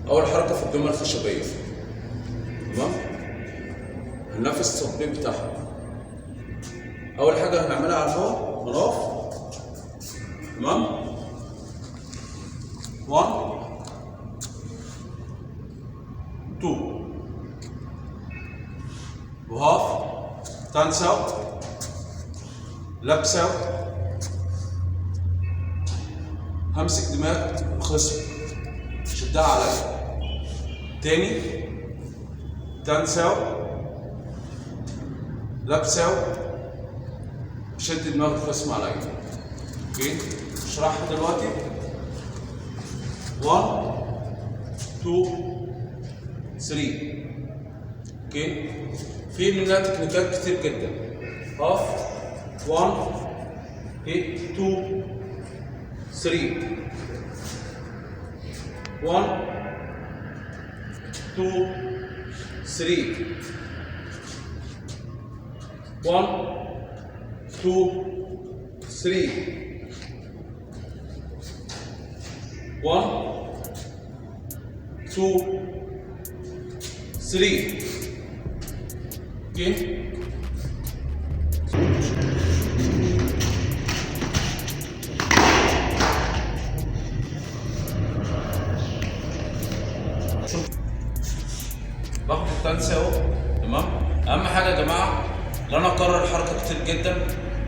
اول حركه في الدمى الخشبيه. تمام، هننفذ التطبيق بتاعها. اول حاجه هنعملها على الهواء هنقف. تمام، 1 2 وهاف تانس اوت لابس اوت. همسك دماغ الخصم شدها عليا تاني، تانس اوت لابس اوت، شد دماغ الخصم عليا. اوكي، اشرحها دلوقتي. 1 2 3. اوكي، في منها تكنيكات كتير جدا. هاف 1 2 3 1 2 3 1 2 3 1 2 3. اوكي، باخد التانس اهو. تمام، اهم حاجه يا جماعه ان انا اكرر الحركه كتير جدا.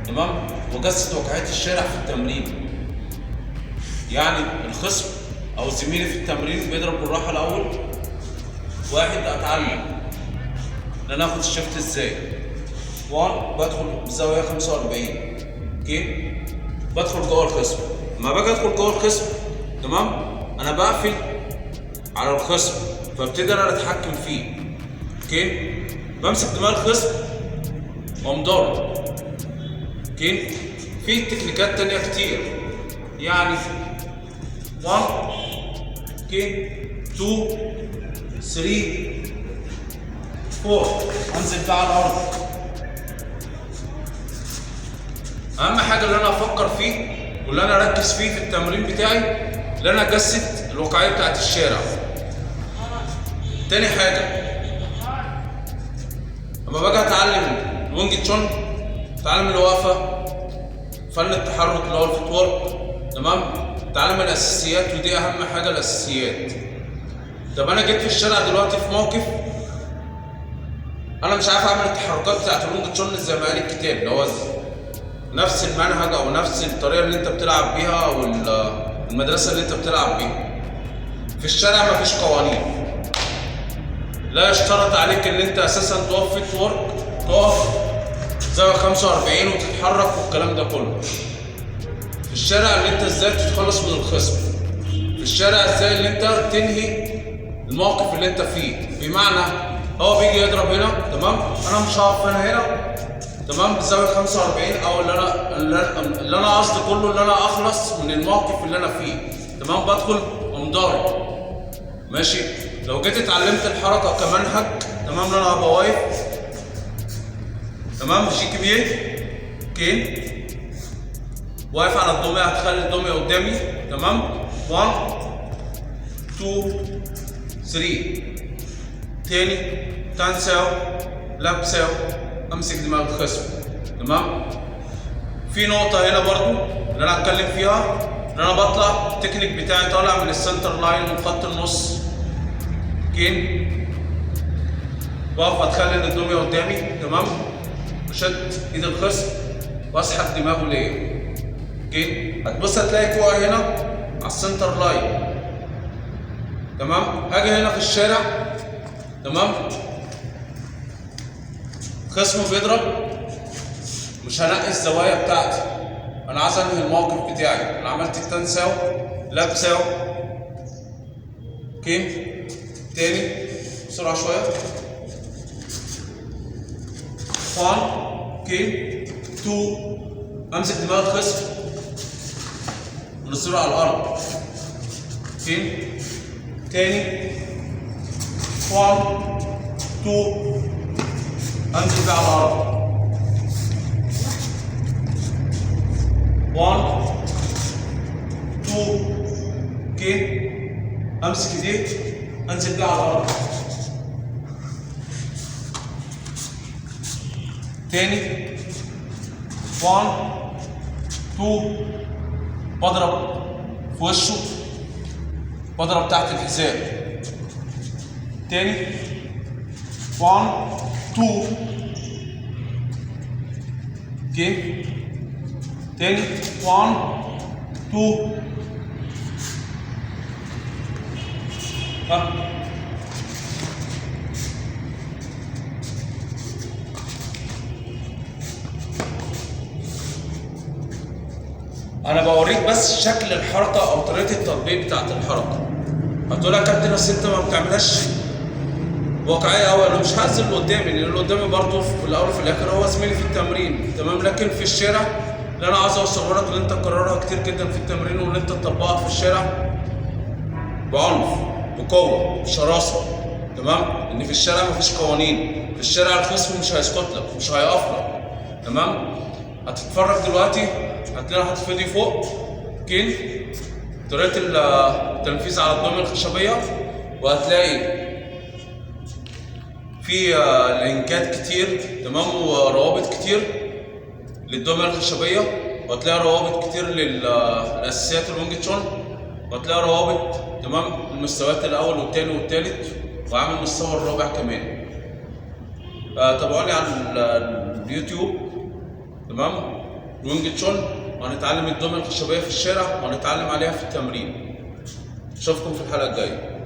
تمام، واجسد واقعيه الشارع في التمرين. يعني الخصم او زميلي في التمرين بيضرب بالراحه الاول. واحد، اتعلم ان انا اخد الشفت ازاي. 1 بدخل بزاويه 45. اوكي، بدخل جوه الخصم. لما باجي ادخل جوه الخصم، تمام، انا بقفل على الخصم فابتدي انا اتحكم فيه. اوكي، بمسك دماغ الخصم واقوم ضارب. اوكي، في تكنيكات تانية كتير. يعني 1 اوكي 2 3 4 انزل بقى على الارض. اهم حاجه اللي انا افكر فيه واللي انا اركز فيه في التمرين بتاعي اللي انا اجسد الواقعيه بتاعت الشارع. تاني حاجه، لما باجي اتعلم الوينج تشون، اتعلم الوقفه، فن التحرك اللي هو الفوت وورك. تمام، اتعلم الاساسيات، ودي اهم حاجه الاساسيات. طب انا جيت في الشارع دلوقتي في موقف انا مش عارف اعمل التحركات بتاعت الوينج تشون زي ما قال الكتاب، اللي هو نفس المنهج او نفس الطريقه اللي انت بتلعب بيها او المدرسه اللي انت بتلعب بيها. في الشارع مفيش قوانين، لا يشترط عليك ان انت اساسا تقف فيت وورك، تقف زاويه 45 وتتحرك والكلام ده كله. في الشارع اللي انت ازاي تتخلص من الخصم، في الشارع ازاي اللي انت تنهي الموقف اللي انت فيه. بمعنى هو بيجي يضرب هنا، تمام، انا مش هقف هنا تمام بزاويه 45، او اللي انا قصدي كله اللي انا اخلص من الموقف اللي انا فيه. تمام، بدخل قوم ضارب. ماشي، لو جيت اتعلمت الحركه كمنهج، تمام، انا هبقى واقف، تمام، جي كبير كين، واقف على الدميه، هتخلي الدميه قدامي، تمام، 1 2 3. تاني تان ساو لاب ساو، امسك دماغ الخصم، تمام. في نقطه هنا برضو اللي انا هتكلم فيها، ان انا بطلع التكنيك بتاعي طالع من السنتر لاين، من خط النص، كين، بقف اتخلي الدميه قدامي، تمام، بشد ايد الخصم واسحب دماغه ليا، اوكي. هتبص هتلاقي كوع هنا على السنتر لاين، تمام. هاجي هنا في الشارع، تمام، خصمه بيضرب، مش هنقي الزوايا بتاعتي، انا عايز انهي الموقف بتاعي. انا عملت التان ساو لاب ساو، اوكي. تاني بسرعه شويه، 1 اوكي 2، امسك دماغ الخصم ونصيره على الارض، اوكي. تاني 1 2، انزل بيه على الارض، 1 2، اوكي. امسك ايديه انزل بيه على الارض، تاني 1 2، بضرب في وشه، بضرب تحت الحزام، تاني 1 2، اوكي. تاني 1 2، ها. انا بوريك بس شكل الحركه او طريقه التطبيق بتاعت الحركه. هتقول يا كابتن بس انت ما بتعملهاش واقعيه قوي. انا مش هأذي اللي قدامي، لان اللي قدامي برضه في الاول وفي الاخر هو زميلي في التمرين، تمام. لكن في الشارع اللي انا عايز اوصله لك، اللي انت تكررها كتير جدا في التمرين، واللي انت تطبقها في الشارع بعنف، بقوه، بشراسه، تمام. ان في الشارع مفيش قوانين، في الشارع الخصم مش هيسكت لك، مش هيقف لك، تمام. هتتفرج دلوقتي هتلاقي حاطط فيديو فوق، اوكي، طريقه التنفيذ على الدميه الخشبيه، وهتلاقي في لينكات كتير، تمام، وروابط كتير للدميه الخشبيه، وهتلاقي روابط كتير للاساسيات الوينج تشون، وهتلاقي روابط، تمام، المستويات الاول والثاني والثالث، وعامل المستوى الرابع كمان. تابعوني على اليوتيوب، تمام، الوينج تشون، وهنتعلم الدميه الخشبيه في الشارع، وهنتعلم عليها في التمرين. اشوفكم في الحلقه الجايه.